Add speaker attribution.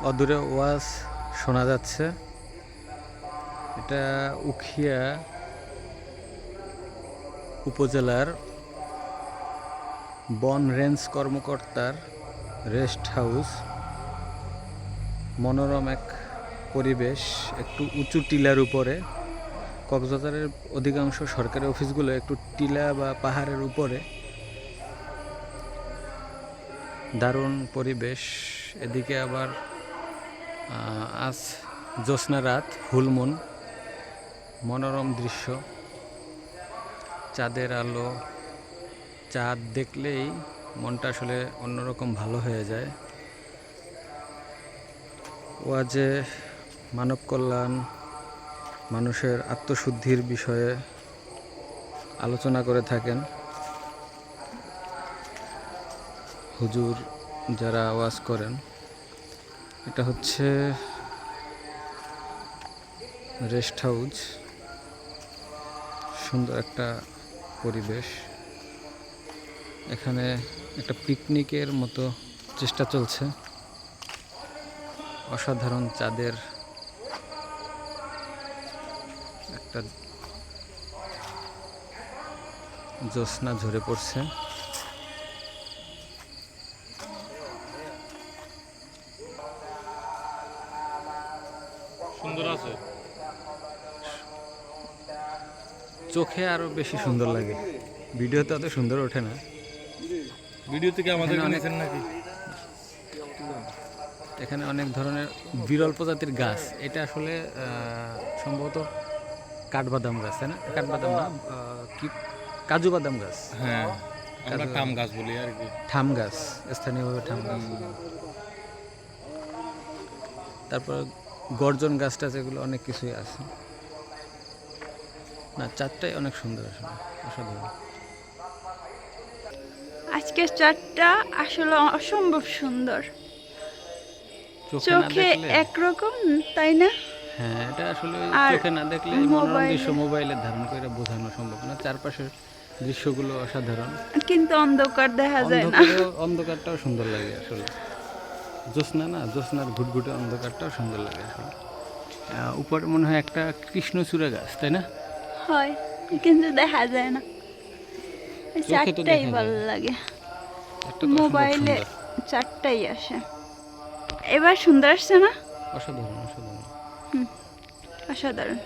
Speaker 1: অদূরে ওয়াজ শোনা যাচ্ছে। এটা উখিয়া উপজেলার বন রেঞ্জ কর্মকর্তার রেস্ট হাউস। মনোরম এক পরিবেশ, একটু উঁচু টিলার উপরে। কক্সবাজারের অধিকাংশ সরকারি অফিসগুলো একটু টিলা বা পাহাড়ের উপরে। দারুণ পরিবেশ। এদিকে আবার আজ জ্যোৎস্না রাত, ফুলমুন, মনোরম দৃশ্য, চাঁদের আলো। চাঁদ দেখলেই মনটা আসলে অন্যরকম ভালো হয়ে যায়। ওয়াজে মানব কল্যাণ, মানুষের আত্মশুদ্ধির বিষয়ে আলোচনা করে থাকেন হুজুর যারা ওয়াজ করেন। এটা হচ্ছে রেস্ট হাউস। সুন্দর একটা পরিবেশ। এখানে একটা পিকনিকের মতো চেষ্টা চলছে। অসাধারণ চাঁদের একটা জ্যোৎস্না ঝরে পড়ছে।
Speaker 2: সুন্দর আছে,
Speaker 1: চোখে আরো বেশি সুন্দর লাগে। ভিডিওতে অত সুন্দর ওঠে না।
Speaker 2: ভিডিও থেকে আমাদের
Speaker 1: এখানে
Speaker 2: নিয়েছেন নাকি?
Speaker 1: এখানে অনেক ধরনের বিরল প্রজাতির গাছ। এটা আসলে সম্ভবত কাঠবাদাম গাছ, তাই না? কাঠবাদাম না, কি কাজু বাদাম গাছ।
Speaker 2: হ্যাঁ, আমরা টাম গাছ বলি আর কি।
Speaker 1: ঠাম গাছ, স্থানীয়ভাবে ঠাম গাছ। তারপর গর্জন গাছটা, যেগুলো অনেক কিছুই আছে। না, চারটাই অনেক সুন্দর, আসলে অসাধারণ।
Speaker 3: আজকের চাঁদটা আসলে অসম্ভব সুন্দর।
Speaker 1: চোখে না
Speaker 3: চোখে
Speaker 1: দেখলে,
Speaker 3: একরকম, তাই না?
Speaker 1: হ্যাঁ, এটা আসলে
Speaker 3: আর
Speaker 1: চোখে না দেখলে এই মনোরম দৃশ্য
Speaker 3: মোবাইলে
Speaker 1: মোবাইলে ধারণ করে বোঝানো সম্ভব না। চারপাশের দৃশ্যগুলো অসাধারণ।
Speaker 3: কিন্তু অন্ধকার দেখা যায় না।
Speaker 1: অন্ধকারটাও সুন্দর লাগে আসলে। জ্যোৎস্না না, জ্যোৎস্নার ঘুটঘুটে অন্ধকারটাও সুন্দর লাগে আসলে। উপরে মনে হয় একটা কৃষ্ণচূড়া গাছ, তাই না?
Speaker 3: হয়, কিন্তু দেখা যায় না। এই
Speaker 1: চোখে তো
Speaker 3: চারটাই
Speaker 1: দেখা
Speaker 3: ভালো
Speaker 1: যায়।
Speaker 3: লাগে।
Speaker 1: একটা তো অসম্ভব
Speaker 3: মোবাইলে
Speaker 1: সুন্দর।
Speaker 3: চারটাই আসে। এবার সুন্দর আসছে না?
Speaker 1: অসাধারণ, অসাধারণ।
Speaker 3: অসাধারণ।